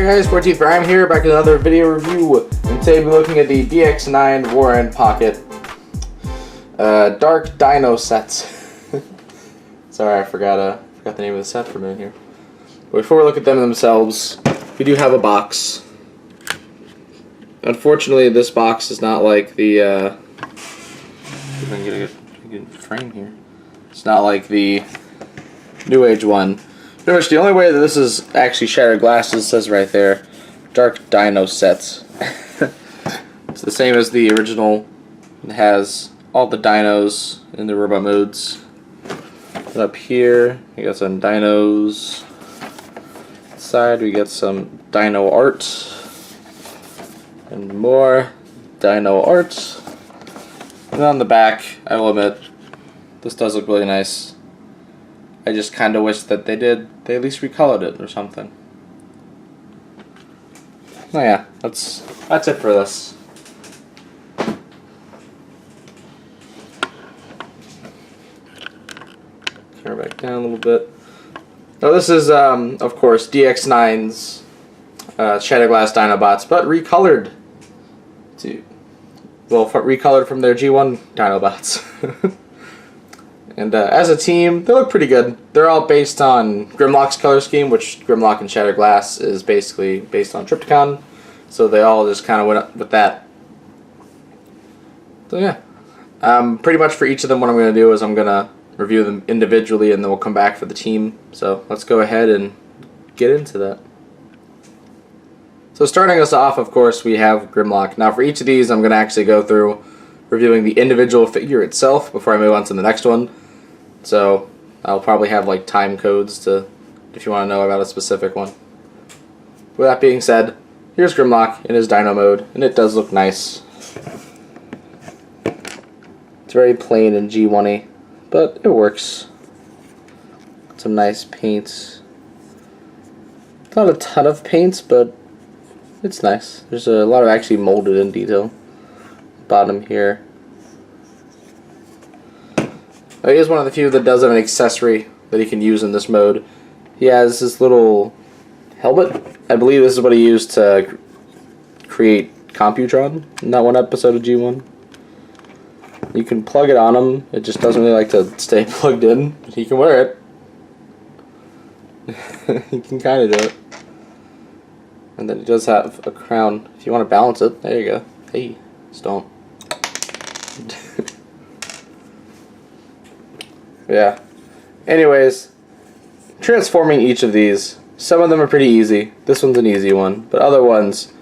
guys, 14th Prime here, back with another video review, and today we're looking at the DX9 Warren Pocket Dark Dino sets. Sorry, I forgot the name of the set for a minute here. But before we look at them themselves, we do have a box. Unfortunately, this box is not like the if I can get a good frame here. It's not like the New Age one. Pretty much the only way that this is actually shattered glass is, it says right there, Dark Dino sets. It's the same as the original. It has all the dinos in the robot modes. And up here, we got some dinos. Side, we get some dino art. And more dino art. And on the back, I will admit, this does look really nice. I just kind of wish that they at least recolored it or something. Oh yeah, that's it for this. Turn it back down a little bit. Now this is, of course, DX9's Shatter Glass Dinobots, but recolored recolored from their G1 Dinobots. And as a team, they look pretty good. They're all based on Grimlock's color scheme, which Grimlock and Shatter Glass is basically based on Trypticon. So they all just kind of went up with that. So yeah. Pretty much for each of them, what I'm going to do is I'm going to review them individually, and then we'll come back for the team. So let's go ahead and get into that. So starting us off, of course, we have Grimlock. Now for each of these, I'm going to actually go through reviewing the individual figure itself before I move on to the next one. So I'll probably have like time codes to, if you want to know about a specific one. With that being said, here's Grimlock in his Dino mode, and it does look nice. It's very plain and G1-y, but it works. Some nice paints. Not a ton of paints, but it's nice. There's a lot of actually molded in detail. Bottom here. He is one of the few that does have an accessory that he can use in this mode. He has this little helmet. I believe this is what he used to create Computron in that one episode of G1. You can plug it on him. It just doesn't really like to stay plugged in, but he can wear it. He can kind of do it. And then he does have a crown. If you want to balance it, there you go. Hey, don't. Yeah. Anyways, transforming each of these, some of them are pretty easy. This one's an easy one, but other ones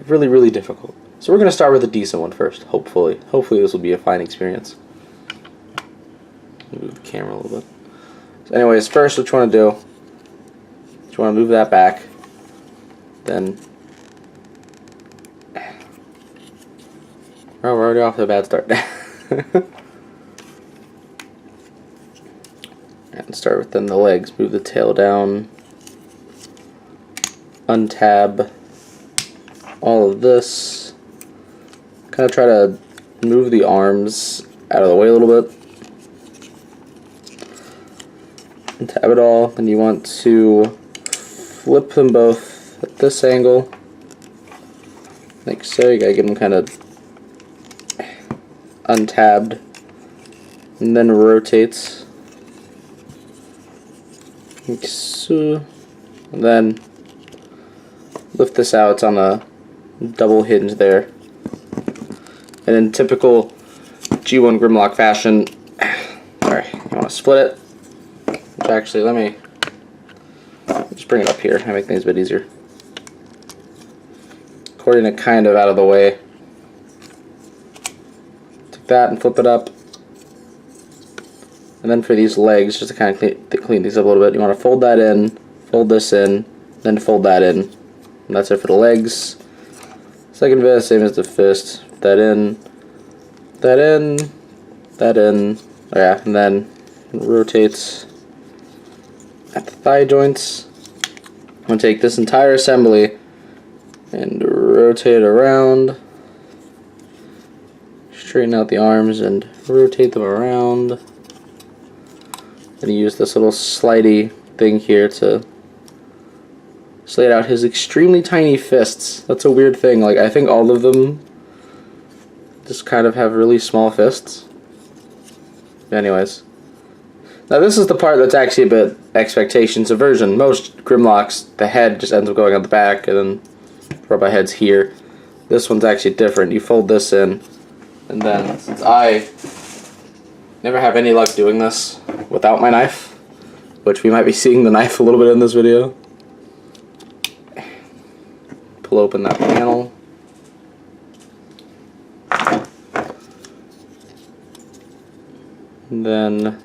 really, really difficult. So we're going to start with a decent one first, hopefully. Hopefully this will be a fine experience. Move the camera a little bit. So anyways, first what you want to do is you want to move that back. Then we're already off to a bad start. And start within the legs. Move the tail down. Untab all of this. Kind of try to move the arms out of the way a little bit. Untab it all. And you want to flip them both at this angle. Like so. You gotta get them kind of untabbed, and then rotates like so, and then lift this out. It's on a double hinge there, and in typical G1 Grimlock fashion, sorry, you want to split it, which actually, let me just bring it up here and make things a bit easier. Cording it kind of out of the way. That and flip it up, and then for these legs, just to kind of clean these up a little bit, you want to fold that in, fold this in, then fold that in, and that's it for the legs. Second fist, same as the fist, that in, that in, that in, yeah, and then rotates at the thigh joints. I'm going to take this entire assembly and rotate it around. Straighten out the arms and rotate them around. And use this little slidey thing here to just laid out his extremely tiny fists. That's a weird thing. Like, I think all of them just kind of have really small fists. Anyways. Now this is the part that's actually a bit expectations aversion. Most Grimlocks, the head just ends up going on the back, and then robot head's here. This one's actually different. You fold this in, and then since I never have any luck doing this without my knife, which we might be seeing the knife a little bit in this video, pull open that panel. And then,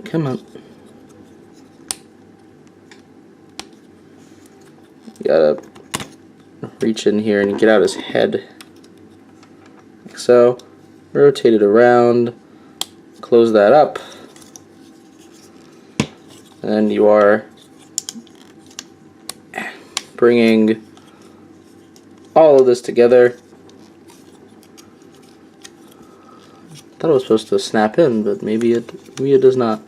come on. You gotta reach in here and get out his head. Like so. Rotate it around. Close that up. And you are bringing all of this together. I thought it was supposed to snap in, but maybe it does not.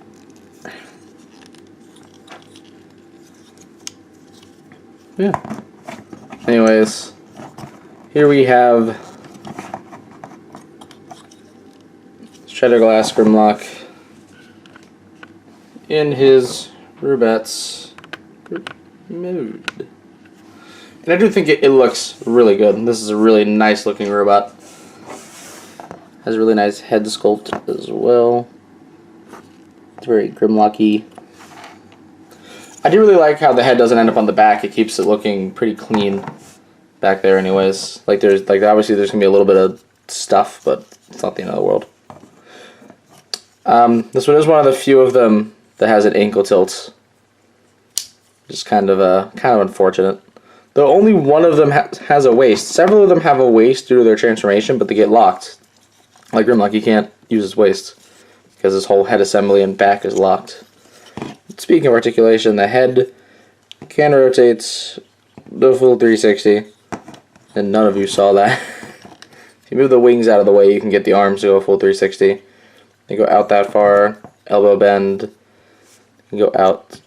Yeah. Anyways, here we have Shatter Glass Grimlock in his Rubettes mode. And I do think it looks really good. This is a really nice looking robot. Has a really nice head sculpt as well. It's very Grimlocky. I do really like how the head doesn't end up on the back. It keeps it looking pretty clean back there anyways. Like obviously there's gonna be a little bit of stuff, but it's not the end of the world. This one is one of the few of them that has an ankle tilt. Just kind of unfortunate. Though only one of them has a waist. Several of them have a waist due to their transformation, but they get locked. Like Grimlock, he can't use his waist because his whole head assembly and back is locked. Speaking of articulation, the head can rotate the full 360, and none of you saw that. If you move the wings out of the way, you can get the arms to go full 360. They go out that far, elbow bend, you can go out,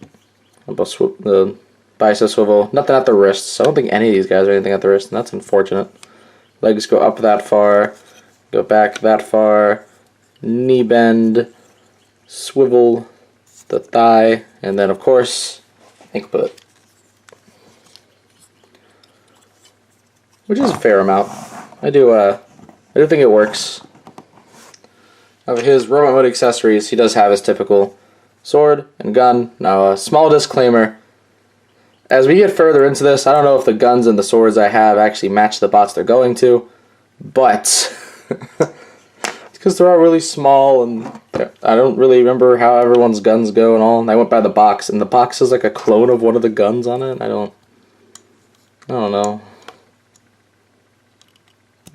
the bicep swivel, nothing at the wrists. I don't think any of these guys are anything at the wrist, and that's unfortunate. Legs go up that far, go back that far, knee bend, swivel the thigh, and then of course, ankle pivot. Which is a fair amount. I do think it works. Of his robot mode accessories, he does have his typical sword and gun. Now, a small disclaimer. As we get further into this, I don't know if the guns and the swords I have actually match the bots they're going to, but it's because they're all really small, and I don't really remember how everyone's guns go and all. And I went by the box, and the box is like a clone of one of the guns on it. I don't know.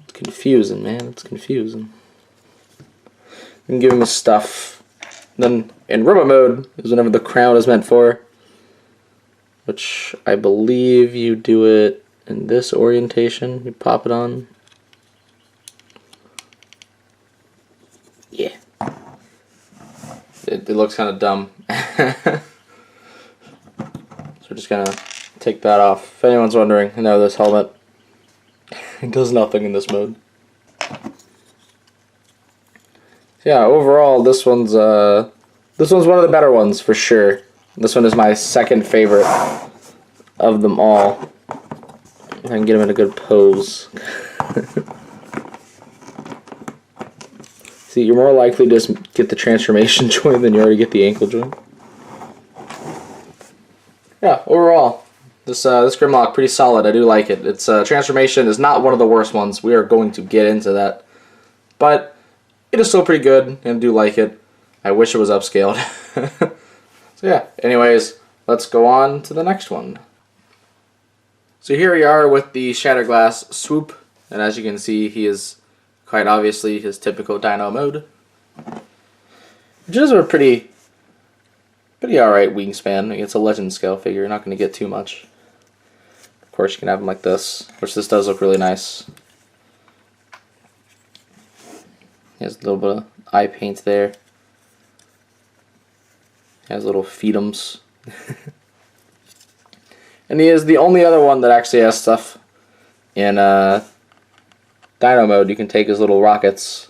It's confusing, man. It's confusing. You can give him his stuff. Then in robot mode is whenever the crown is meant for, which I believe you do it in this orientation. You pop it on. Yeah. It looks kind of dumb. So we're just gonna take that off. If anyone's wondering, I know this helmet it does nothing in this mode. Yeah, overall, this one's one of the better ones for sure. This one is my second favorite of them all. I can get him in a good pose. See, you're more likely to just get the transformation joint than you already get the ankle joint. Yeah, overall, this Grimlock pretty solid. I do like it. Its transformation is not one of the worst ones. We are going to get into that, but it is still pretty good, and I do like it. I wish it was upscaled. So yeah, anyways, let's go on to the next one. So here we are with the Shatter Glass Swoop, and as you can see, he is quite obviously his typical Dino mode. Which is a pretty alright wingspan. It's a legend scale figure, you're not going to get too much. Of course, you can have him like this, which this does look really nice. He has a little bit of eye paint there. He has little feetums And he is the only other one that actually has stuff in Dino mode. You can take his little rockets.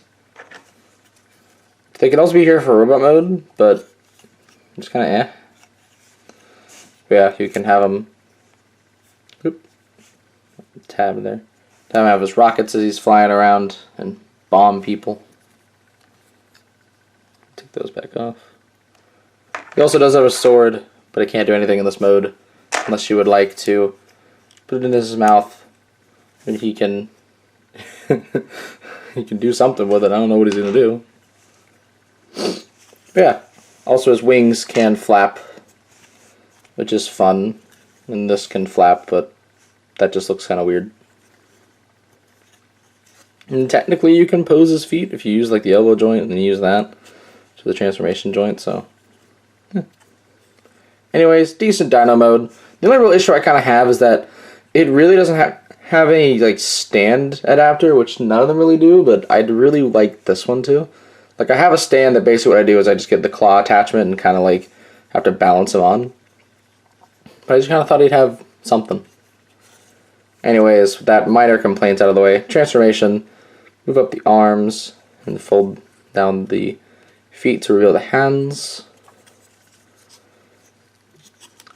They could also be here for robot mode, but just kind of eh. But yeah, you can have him. Oop, tab there. Have him have his rockets as he's flying around and bomb people. Take those back off. He also does have a sword, but it can't do anything in this mode unless you would like to put it in his mouth, and he can he can do something with it. I don't know what he's gonna do. But yeah. Also, his wings can flap, which is fun, and this can flap, but that just looks kind of weird. And technically, you can pose his feet if you use like the elbow joint and then use that to the transformation joint. So, yeah. Anyways, decent Dino mode. The only real issue I kind of have is that it really doesn't have any like stand adapter, which none of them really do. But I'd really like this one too. Like, I have a stand that basically what I do is I just get the claw attachment and kind of like have to balance him on. But I just kind of thought he'd have something. Anyways, that minor complaints out of the way. Transformation. Move up the arms and fold down the feet to reveal the hands.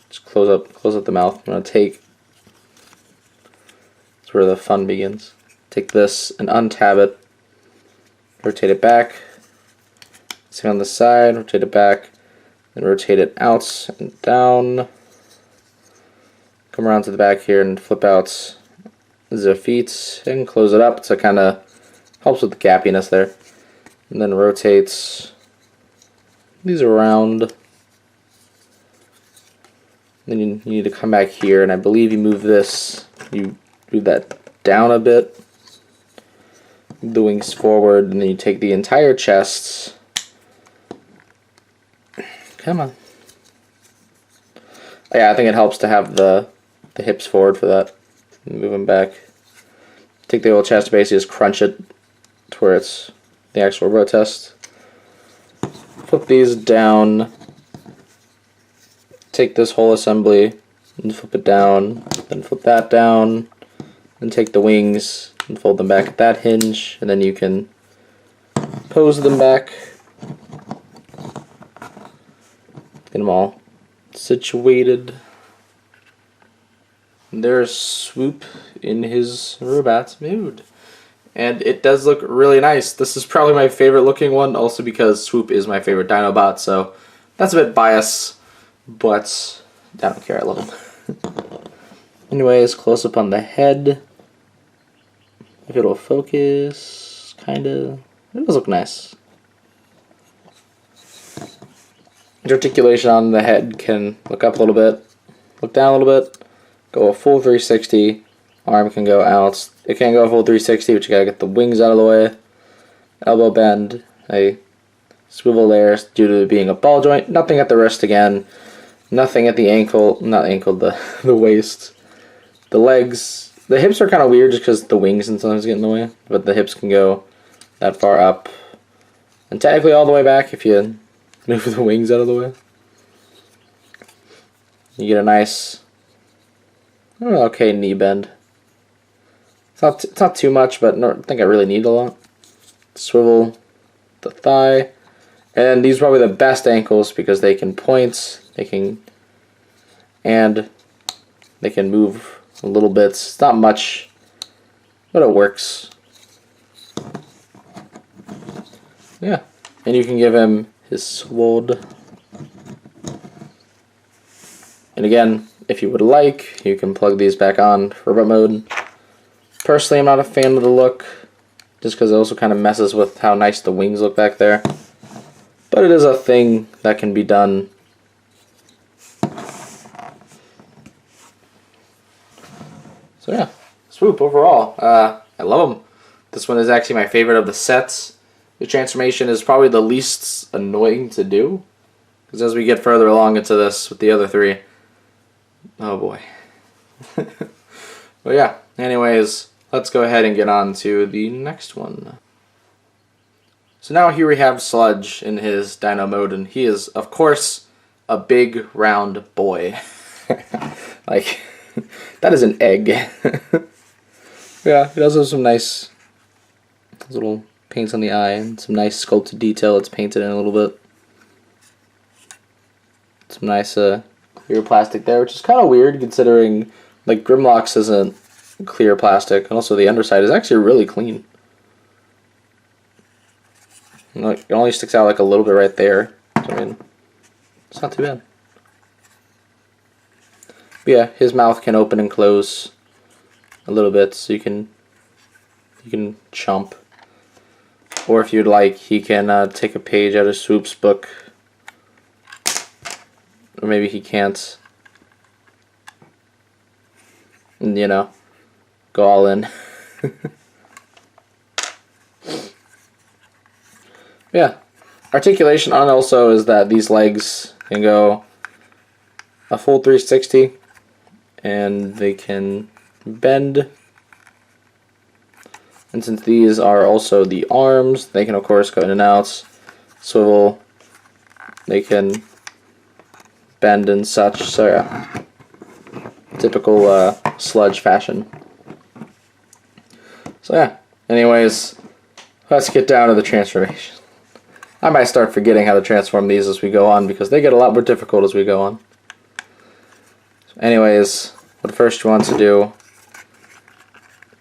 Just close up the mouth. I'm going to take... That's where the fun begins. Take this and untab it. Rotate it back. Sit on the side, rotate it back, then rotate it out and down. Come around to the back here and flip out the feet and close it up, so it kind of helps with the gappiness there. And then rotates these around. Then you need to come back here, and I believe you move this, you move that down a bit. Move the wings forward, and then you take the entire chest. Come on. Yeah, I think it helps to have the hips forward for that. Move them back. Take the old chest, basically just crunch it to where it's the actual robot test. Flip these down. Take this whole assembly and flip it down. Then flip that down. Then take the wings and fold them back at that hinge. And then you can pose them back. Get them all situated. And there's Swoop in his robot mode. And it does look really nice. This is probably my favorite looking one, also because Swoop is my favorite Dinobot, so that's a bit biased, but I don't care, I love him. Anyways, close up on the head. If it'll focus, kinda. It does look nice. The articulation on the head can look up a little bit, look down a little bit, go a full 360. Arm can go out. It can't go a full 360, but you gotta get the wings out of the way. Elbow bend, a swivel there due to it being a ball joint. Nothing at the wrist again. Nothing at the ankle, not ankle, the waist. The legs, the hips are kind of weird just because the wings and sometimes get in the way, but the hips can go that far up. And technically all the way back if you move the wings out of the way. You get a nice, okay knee bend. It's not too much, but I don't think I really need a lot. Swivel the thigh. And these are probably the best ankles because they can point, they can move a little bit. It's not much, but it works. Yeah. And you can give him his sword. And again, if you would like, you can plug these back on for robot mode. Personally, I'm not a fan of the look, just because it also kind of messes with how nice the wings look back there. But it is a thing that can be done. So yeah, Swoop overall. I love him. This one is actually my favorite of the sets. The transformation is probably the least annoying to do, because as we get further along into this with the other three, oh boy. But yeah, anyways, let's go ahead and get on to the next one. So now here we have Sludge in his Dino mode, and he is, of course, a big round boy. Like, that is an egg. Yeah, it does have some nice little paints on the eye and some nice sculpted detail it's painted in a little bit. Some nice clear plastic there, which is kind of weird considering like Grimlock's isn't clear plastic, and also the underside is actually really clean. You know, it only sticks out like a little bit right there. So, I mean, it's not too bad. But yeah, his mouth can open and close a little bit, so you can chomp. Or if you'd like, he can take a page out of Swoop's book. Or maybe he can't. And, you know, go all in. Yeah. Articulation on also is that these legs can go a full 360 and they can bend. And since these are also the arms, they can of course go in and out, swivel, they can bend and such. So yeah, typical Sludge fashion. So yeah, anyways, let's get down to the transformation. I might start forgetting how to transform these as we go on because they get a lot more difficult as we go on. So anyways, what first you want to do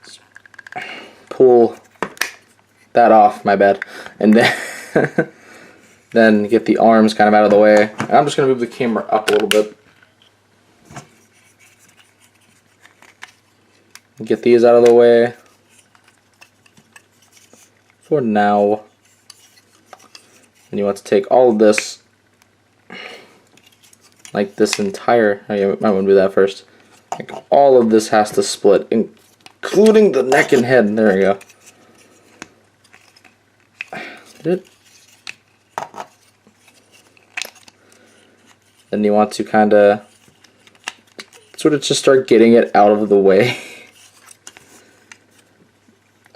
is pull that off, my bad, and then then get the arms kind of out of the way. And I'm just going to move the camera up a little bit. Get these out of the way for now. And you want to take all of this, like this entire, oh, you might want to do that first. Like all of this has to split, including the neck and head. There we go. Did it? Then you want to kind of sort of just start getting it out of the way.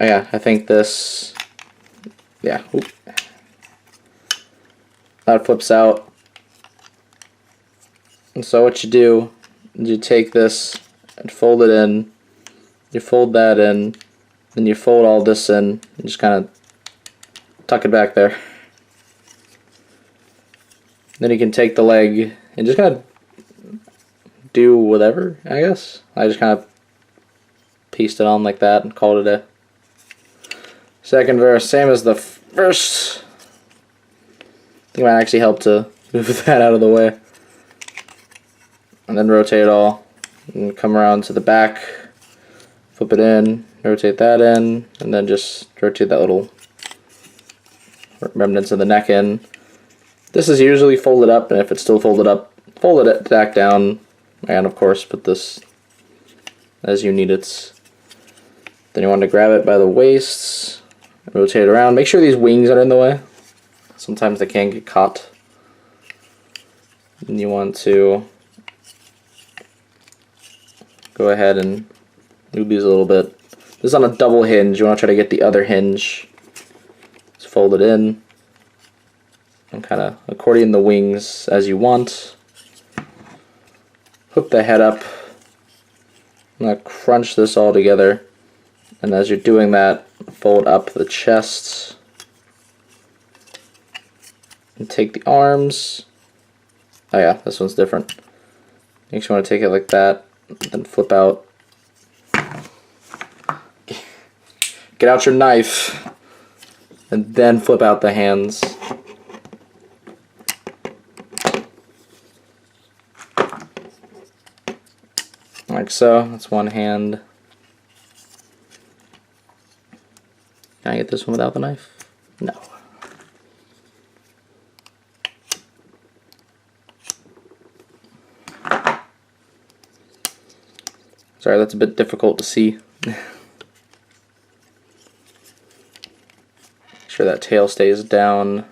Oh yeah, I think this, yeah. Oop. That flips out. And so what you do is you take this and fold it in, you fold that in, then you fold all this in, and just kind of tuck it back there. Then you can take the leg and just kind of do whatever, I guess. I just kind of pieced it on like that and called it a second verse. Same as the first. I think it might actually help to move that out of the way. And then rotate it all. And come around to the back. Flip it in. Rotate that in. And then just rotate that little remnants of the neck in. This is usually folded up, and if it's still folded up, fold it back down. And of course, put this as you need it. Then you want to grab it by the waist. Rotate it around. Make sure these wings are in the way. Sometimes they can get caught. And you want to go ahead and move these a little bit. This is on a double hinge. You want to try to get the other hinge. Just fold it in. And kind of accordion the wings as you want. Hook the head up. I'm going to crunch this all together. And as you're doing that, fold up the chest. And take the arms. Oh yeah, this one's different. You just want to take it like that, then flip out. Get out your knife, and then flip out the hands. Like so. That's one hand. Can I get this one without the knife? No. Sorry, that's a bit difficult to see. Make sure that tail stays down.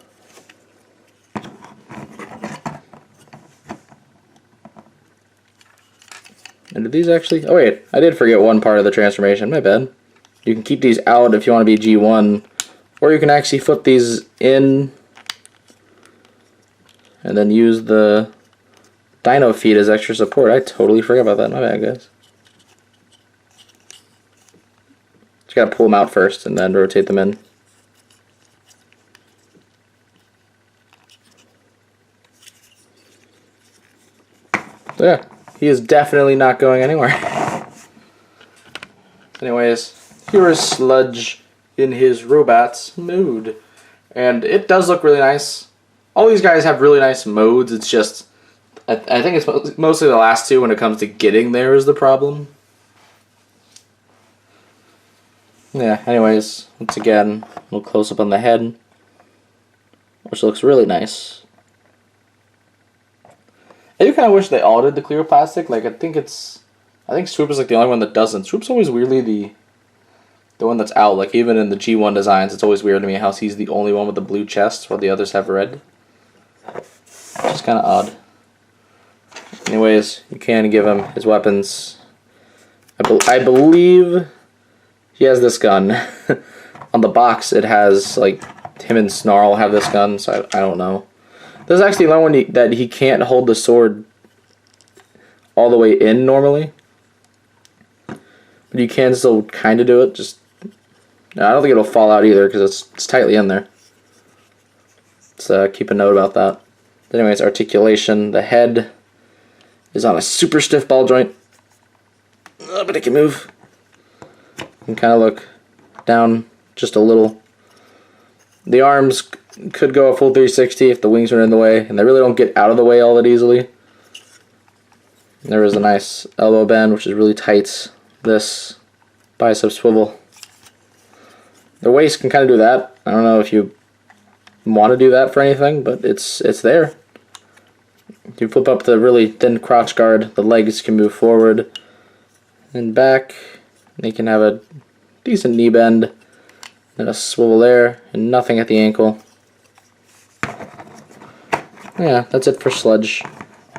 And do these actually... Oh wait, I did forget one part of the transformation. My bad. You can keep these out if you want to be G1. Or you can actually flip these in. And then use the Dino feet as extra support. I totally forgot about that. My bad, guys. Just gotta pull them out first and then rotate them in. So yeah, he is definitely not going anywhere. Anyways, here is Sludge in his robots mode. And it does look really nice. All these guys have really nice modes. It's just, I think it's mostly the last two when it comes to getting there is the problem. Yeah, anyways, once again, a little close up on the head, which looks really nice. I do kind of wish they all did the clear plastic. Like, I think Swoop is like the only one that doesn't. Swoop's always weirdly the one that's out. Like, even in the G1 designs, it's always weird to me how he's the only one with the blue chest while the others have red. Which is kind of odd. Anyways, you can give him his weapons. I believe he has this gun. On the box, it has, like, him and Snarl have this gun, so I don't know. There's actually one that he can't hold the sword all the way in normally. But you can still kind of do it. Just, I don't think it'll fall out either because it's tightly in there. So keep a note about that. But anyways, articulation. The head is on a super stiff ball joint. But it can move. You can kind of look down just a little. The arms could go a full 360 if the wings are in the way, and they really don't get out of the way all that easily. There is a nice elbow bend, which is really tight. This bicep swivel. The waist can kind of do that. I don't know if you want to do that for anything, but it's there. If you flip up the really thin crotch guard, the legs can move forward and back. They can have a decent knee bend and a swivel there, and nothing at the ankle. Yeah, that's it for Sludge.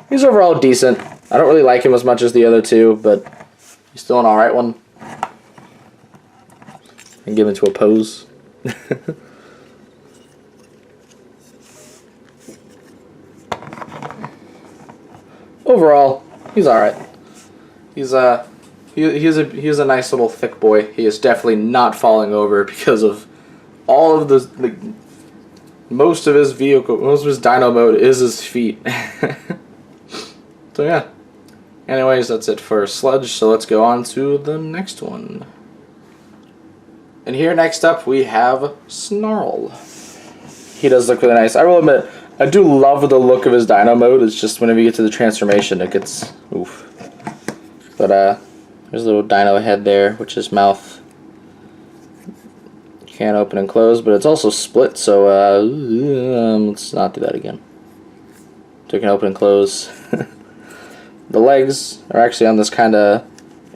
He's overall decent. I don't really like him as much as the other two, but he's still an alright one. And give him to a pose. Overall, he's alright. He's a nice little thick boy. He is definitely not falling over because of all of the most of his Dino mode is his feet. So yeah. Anyways, that's it for Sludge, so let's go on to the next one. And here next up we have Snarl. He does look really nice. I will admit, I do love the look of his Dino mode. It's just whenever you get to the transformation it gets oof. But there's a little Dino head there, which is mouth. Can't open and close, but it's also split, so let's not do that again. So you can open and close. The legs are actually on this kind of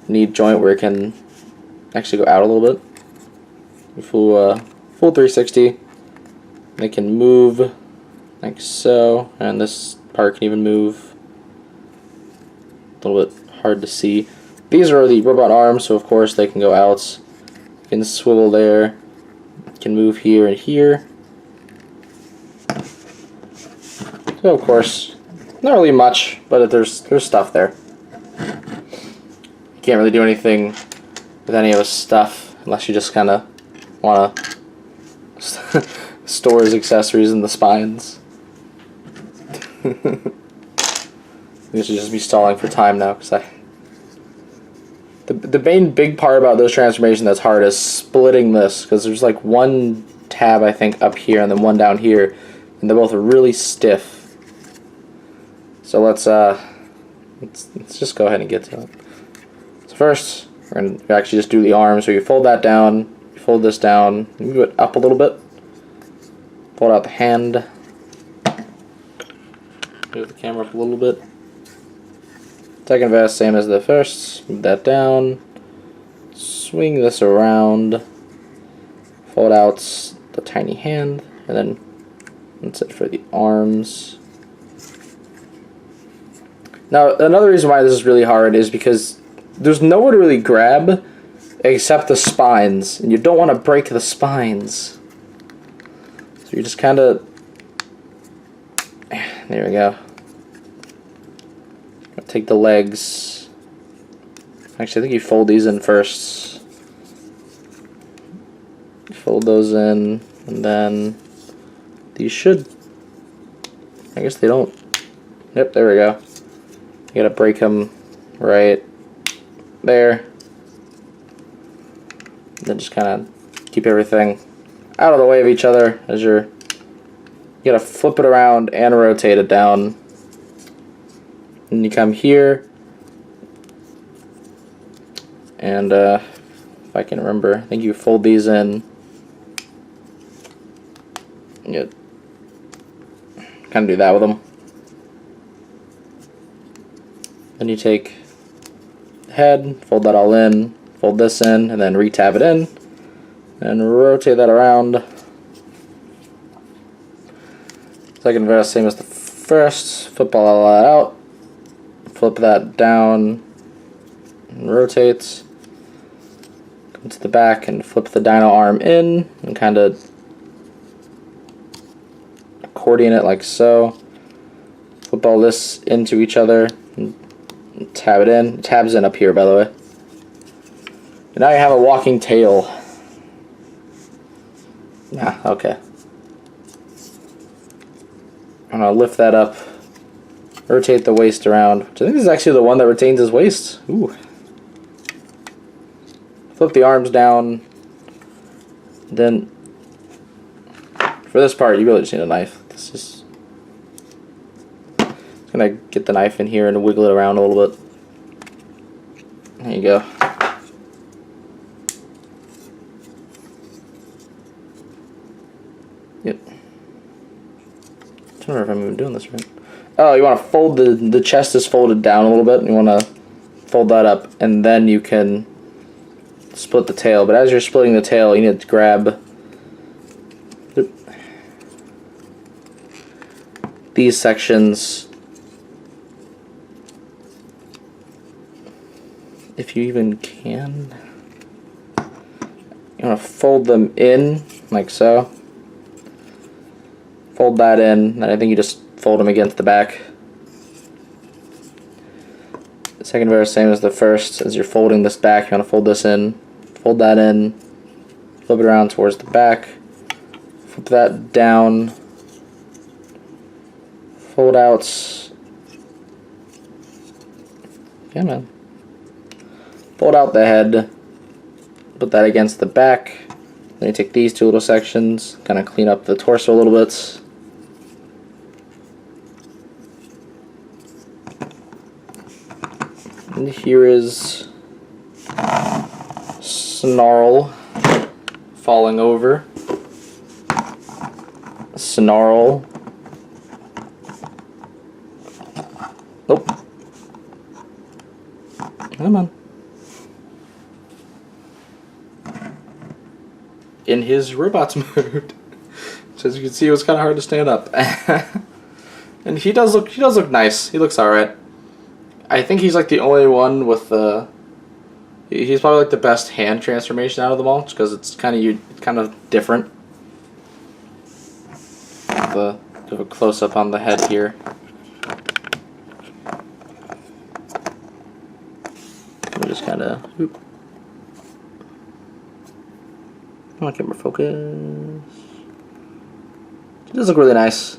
neat joint where it can actually go out a little bit. Full 360. They can move like so, and this part can even move. A little bit hard to see. These are the robot arms, so of course they can go out. You can swivel there. You can move here and here. So of course, not really much, but there's stuff there. You can't really do anything with any of his stuff unless you just kind of want to store his accessories in the spines. I should just be stalling for time now because the main big part about this transformation that's hard is splitting this, because there's like one tab I think up here and then one down here, and they're both really stiff. So let's just go ahead and get to it. So first, we're going to actually just do the arms. So you fold that down, you fold this down, move it up a little bit, fold out the hand, move the camera up a little bit. Second vest, same as the first. Move that down, swing this around, fold out the tiny hand, and then that's it for the arms. Now, another reason why this is really hard is because there's nowhere to really grab except the spines, and you don't want to break the spines. So you just kind of, there we go. Take the legs. Actually, I think you fold these in first. Fold those in, and then these should. I guess they don't. Yep, there we go. You gotta break them right there. Then just kind of keep everything out of the way of each other as you're. You gotta flip it around and rotate it down. And you come here, and if I can remember, I think you fold these in. You kind of do that with them. Then you take the head, fold that all in, fold this in, and then re-tab it in, and rotate that around. Second verse, same as the first. Flip all that out, flip that down, and rotate. Come to the back and flip the Dino arm in, and kind of accordion it like so. Flip all this into each other and tab it in. It tabs in up here, by the way. And now you have a walking tail. Yeah, okay. I'm gonna lift that up, rotate the waist around, which I think this is actually the one that retains his waist. Ooh. Flip the arms down. Then for this part, you really just need a knife. This is gonna get the knife in here and wiggle it around a little bit. There you go. Yep. I don't know if I'm even doing this right. Oh, you want to fold the chest is folded down a little bit, and you want to fold that up, and then you can split the tail. But as you're splitting the tail, you need to grab these sections, if you even can. You want to fold them in like so. Fold that in, and I think you just fold them against the back. The second verse, same as the first. As you're folding this back, you want to fold this in, fold that in, flip it around towards the back, flip that down, fold out. Yeah, man. Fold out the head, put that against the back. Then you take these two little sections, kind of clean up the torso a little bit. And here is Snarl falling over. Snarl. Nope. Come on. In his robots mode. So as you can see, it was kind of hard to stand up. And he does look nice. He looks alright. I think he's like the only one with the. He's probably like the best hand transformation out of them all, just because it's kind of different. Give a close up on the head here. We'll just kind of. Come on, camera focus. It does look really nice.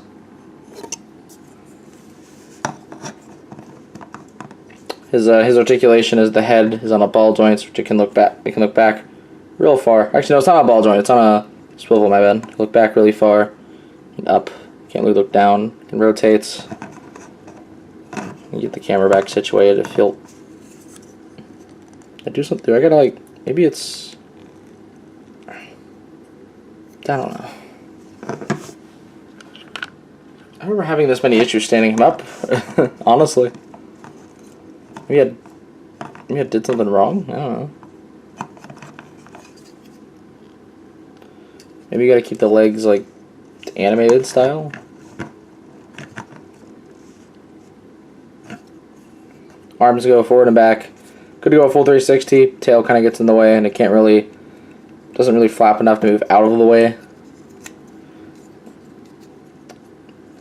His articulation is the head is on a ball joint, which it can look back. It can look back real far. Actually, no, it's not on a ball joint. It's on a swivel. My bad. Look back really far and up. Can't really look down. It can rotate. And get the camera back situated. If you'll, I do something. Do I gotta like? Maybe it's. I don't know. I remember having this many issues standing him up. Honestly. Maybe I did something wrong? I don't know. Maybe you gotta keep the legs like animated style. Arms go forward and back. Could go a full 360. Tail kind of gets in the way, and it doesn't really flap enough to move out of the way.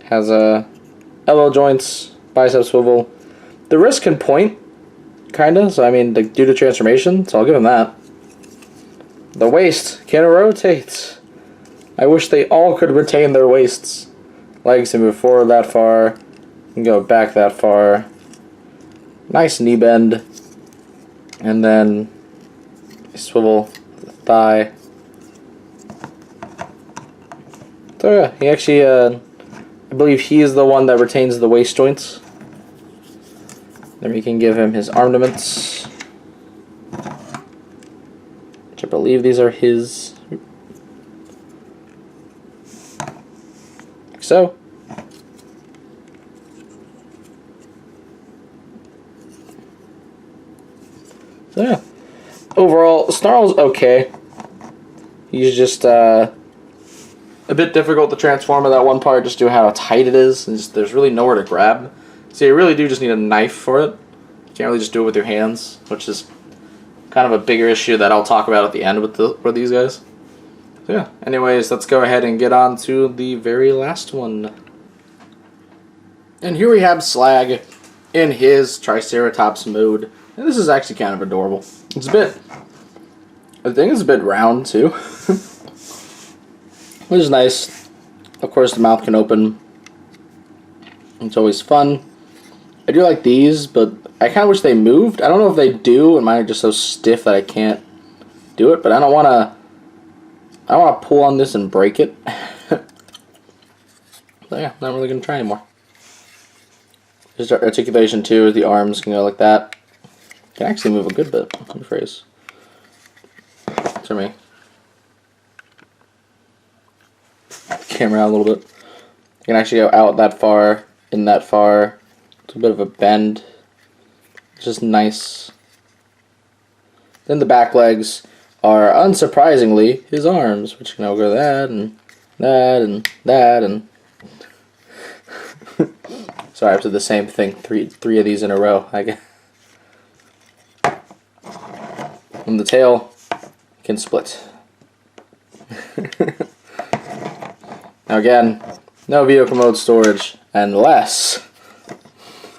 Has elbow joints, bicep swivel. The wrist can point, kinda, so I mean, due to transformation, so I'll give him that. The waist can rotate. I wish they all could retain their waists. Legs can move forward that far, and go back that far. Nice knee bend. And then swivel the thigh. So yeah, he actually, I believe he is the one that retains the waist joints. Then we can give him his ornaments, which I believe these are his. Like so. So yeah, overall, Snarl's okay. He's just a bit difficult to transform at that one part just due to how tight it is. And there's really nowhere to grab. So you really do just need a knife for it. You can't really just do it with your hands, which is kind of a bigger issue that I'll talk about at the end with these guys. So yeah, anyways, let's go ahead and get on to the very last one. And here we have Slag in his Triceratops mode. And this is actually kind of adorable. It's a bit, I think it's a bit round too. Which is nice. Of course the mouth can open. It's always fun. I do like these, but I kind of wish they moved. I don't know if they do, and mine are just so stiff that I can't do it, but I don't want to pull on this and break it. So yeah, not really going to try anymore. Just articulation too, the arms can go like that. Can actually move a good bit, let me phrase. Turn me camera out a little bit. You can actually go out that far, in that far. It's a bit of a bend. It's just nice. Then the back legs are, unsurprisingly, his arms, which can now go that and that and that and. Sorry, I did the same thing. Three of these in a row. I guess. And the tail can split. Now again, no vehicle mode storage unless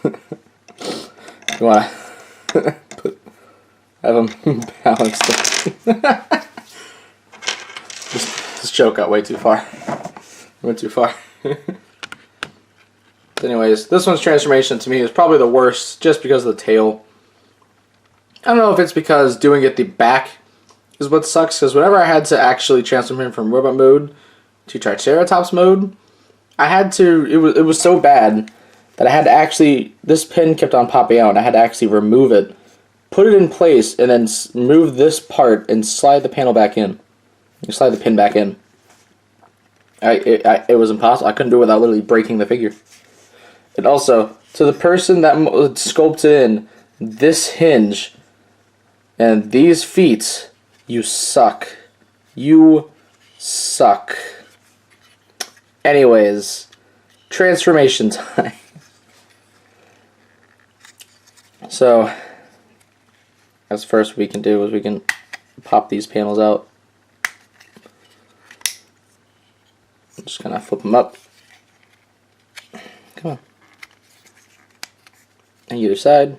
you want to have them balanced. This joke got way too far. Went too far. Anyways, this one's transformation to me is probably the worst just because of the tail. I don't know if it's because doing it the back is what sucks, because whenever I had to actually transform him from robot mode to Triceratops mode, I had to, it was so bad that I had to actually, this pin kept on popping out and I had to actually remove it, put it in place, and then move this part and slide the panel back in. Slide the pin back in. It was impossible. I couldn't do it without literally breaking the figure. And also, to the person that sculpted in this hinge and these feet, you suck. You suck. Anyways, transformation time. So, as first we can do is we can pop these panels out. Just kind of flip them up. Come on. And either side.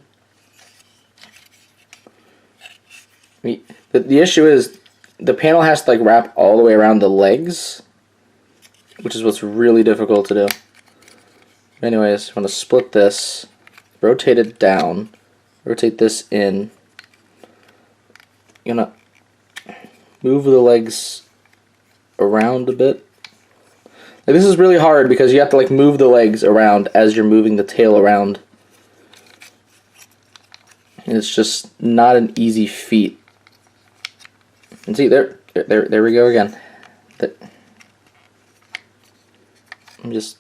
The issue is the panel has to like wrap all the way around the legs, which is what's really difficult to do. Anyways, I'm going to split this, rotate it down, rotate this in. I'm going to move the legs around a bit. Like, this is really hard because you have to like move the legs around as you're moving the tail around. And it's just not an easy feat. And see, there we go again. I'm just.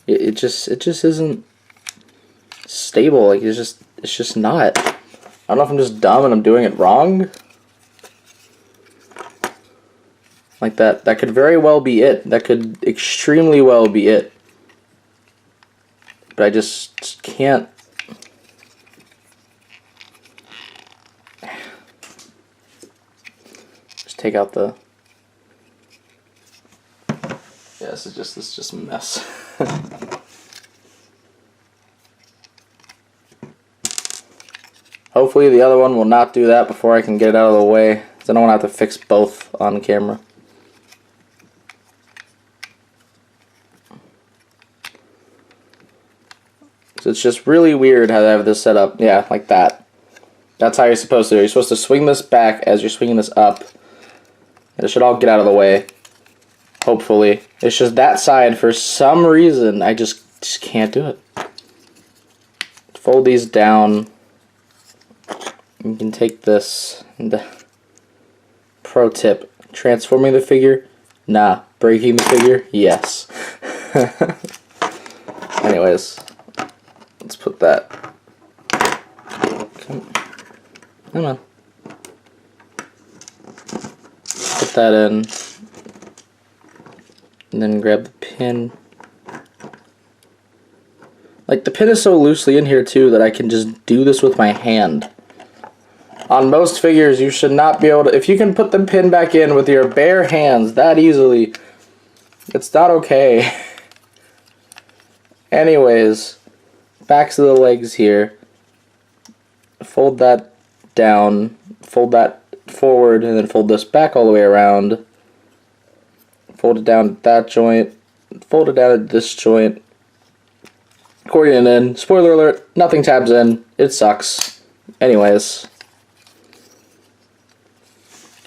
It just isn't stable. Like it's just not. I don't know if I'm just dumb and I'm doing it wrong. Like that could very well be it. That could extremely well be it. But I just can't. Just take out the. Yeah, this is just a mess. Hopefully the other one will not do that before I can get it out of the way, because I don't want to have to fix both on camera. So it's just really weird how they have this set up. Yeah, like that. That's how you're supposed to do it. You're supposed to swing this back as you're swinging this up. And it should all get out of the way. Hopefully. It's just that side, for some reason, I just can't do it. Fold these down. You can take this. And pro tip. Transforming the figure? Nah. Breaking the figure? Yes. Anyways. Let's put that. Come on. Put that in. And then grab the pin. Like, the pin is so loosely in here too that I can just do this with my hand. On most figures, you should not be able to. If you can put the pin back in with your bare hands that easily, it's not okay. Anyways. Backs of the legs here. Fold that down, fold that forward, and then fold this back all the way around. Fold it down at that joint, fold it down at this joint. Accordion in. Spoiler alert, nothing tabs in. It sucks. Anyways.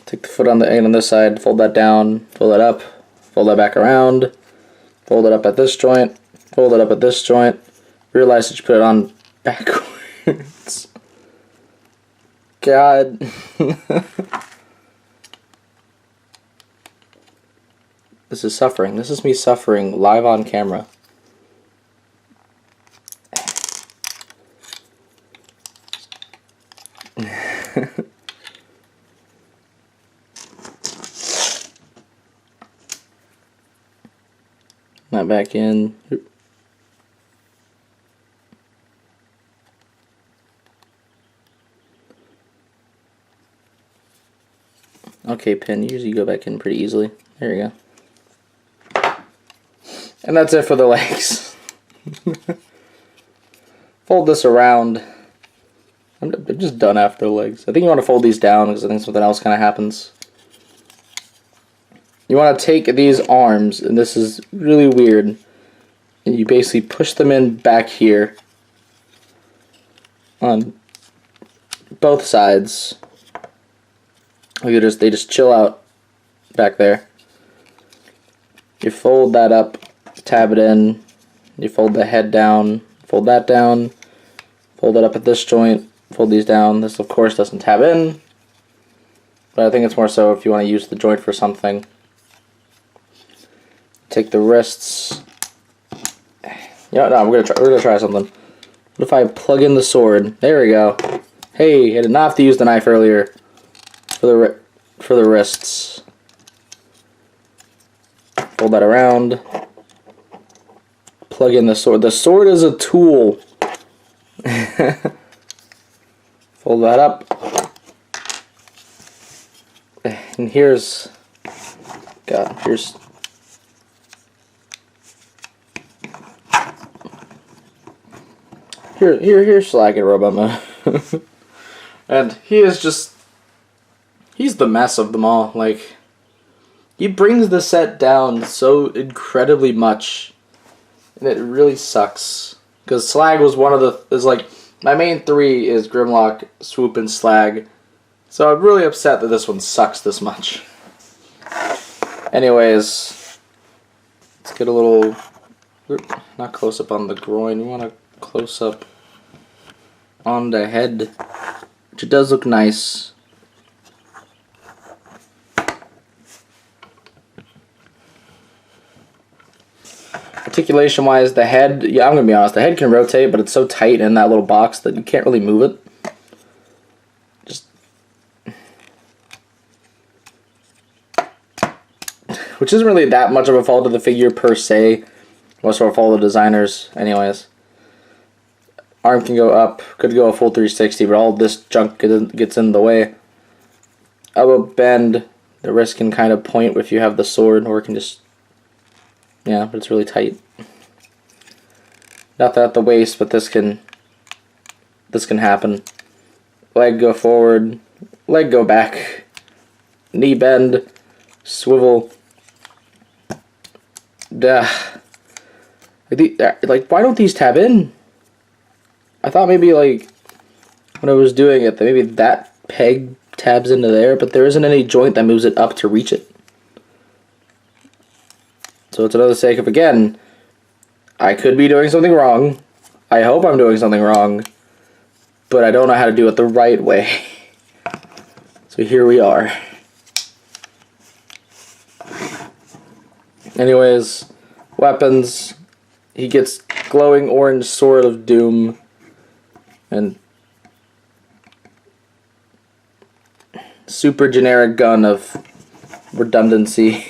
Take the foot on the end on this side, fold that down, fold that up, fold that back around, fold it up at this joint, fold it up at this joint. Realize that you put it on backwards. God. This is suffering. This is me suffering live on camera. Not back in. Okay, pin, usually you go back in pretty easily. There you go. And that's it for the legs. Fold this around. I'm just done after the legs. I think you want to fold these down because I think something else kind of happens. You want to take these arms, and this is really weird, and you basically push them in back here on both sides. They just chill out back there. You fold that up, tab it in, you fold the head down, fold that down, fold it up at this joint, fold these down. This of course doesn't tab in, but I think it's more so if you want to use the joint for something. Take the wrists. Yeah, no, we're gonna try something. What if I plug in the sword? There we go. Hey, I did not have to use the knife earlier. For the wrists. Fold that around. Plug in the sword. The sword is a tool. Fold that up. And here's here's Slag in robot mode. And he is just, he's the mess of them all. Like, he brings the set down so incredibly much, and it really sucks. Because Slag was one of the, is like, my main three is Grimlock, Swoop, and Slag. So I'm really upset that this one sucks this much. Anyways, let's get a little, not close up on the groin, we want to close up on the head, which it does look nice. Articulation wise, the head, yeah, I'm gonna be honest, the head can rotate, but it's so tight in that little box that you can't really move it. Just, which isn't really that much of a fault of the figure per se, more so a fault of the designers. Anyways, arm can go up, could go a full 360, but all this junk gets in the way. Elbow bend, the wrist can kind of point if you have the sword, or it can just, yeah, but it's really tight. Not that at the waist, but this can happen. Leg go forward, leg go back, knee bend, swivel. Like, why don't these tab in? I thought maybe, like, when I was doing it, that maybe that peg tabs into there, but there isn't any joint that moves it up to reach it. So it's another sake of, again, I could be doing something wrong. I hope I'm doing something wrong, but I don't know how to do it the right way. So here we are. Anyways, weapons. He gets glowing orange sword of doom and super generic gun of redundancy.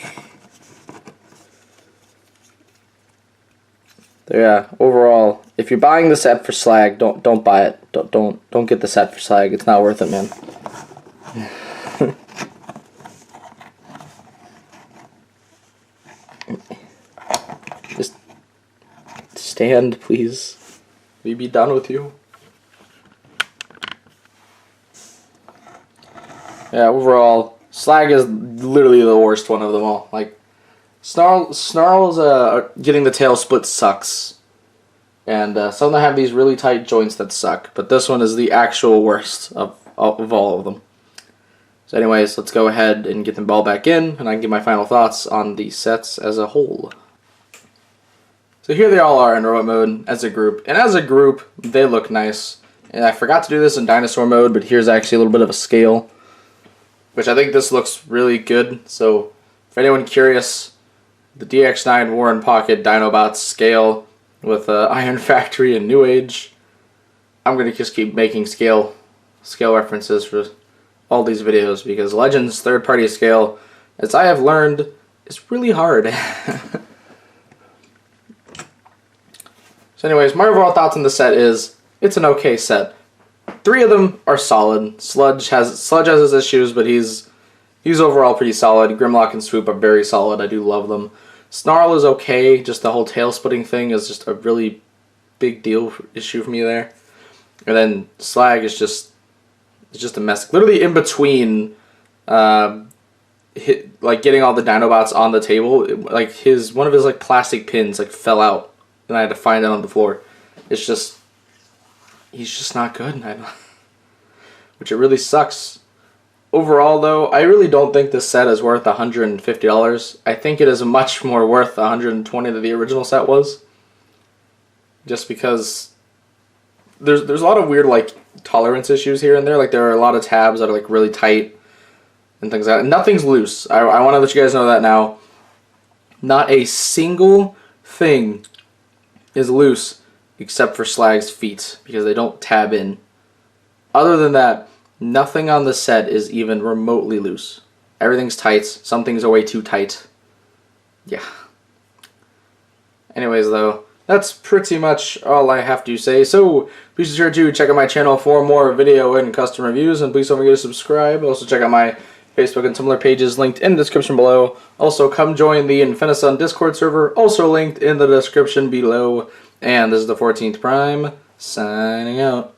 So yeah, overall, if you're buying the set for Slag, don't buy it. Don't get the set for Slag. It's not worth it, man. Just stand, please. Will you be done with you? Yeah, overall, Slag is literally the worst one of them all. Like, Snarl's getting the tail split sucks. And some of them have these really tight joints that suck. But this one is the actual worst of all of them. So anyways, let's go ahead and get them all back in, and I can give my final thoughts on the sets as a whole. So here they all are in robot mode as a group. And as a group, they look nice. And I forgot to do this in dinosaur mode, but here's actually a little bit of a scale, which I think this looks really good. So for anyone curious, the DX9 Warren Pocket Dinobots scale with Iron Factory and New Age. I'm going to just keep making scale references for all these videos because Legends third-party scale, as I have learned, is really hard. So anyways, my overall thoughts on the set is, it's an okay set. 3 of them are solid. Sludge has his issues, but he's overall pretty solid. Grimlock and Swoop are very solid. I do love them. Snarl is okay. Just the whole tail splitting thing is just a really big issue for me there. And then Slag is just a mess. Literally in between, like getting all the Dinobots on the table, like one of his like plastic pins like fell out, and I had to find it on the floor. It's just, he's just not good, which it really sucks. Overall, though, I really don't think this set is worth $150. I think it is much more worth $120 than the original set was. Just because there's a lot of weird like tolerance issues here and there. Like there are a lot of tabs that are like really tight and things like that. Nothing's loose. I want to let you guys know that now. Not a single thing is loose except for Slag's feet because they don't tab in. Other than that, nothing on the set is even remotely loose. Everything's tight. Some things are way too tight. Yeah. Anyways, though, that's pretty much all I have to say. So, please be sure to check out my channel for more video and custom reviews. And please don't forget to subscribe. Also, check out my Facebook and Tumblr pages linked in the description below. Also, come join the Infinisun Discord server, also linked in the description below. And this is the 14th Prime, signing out.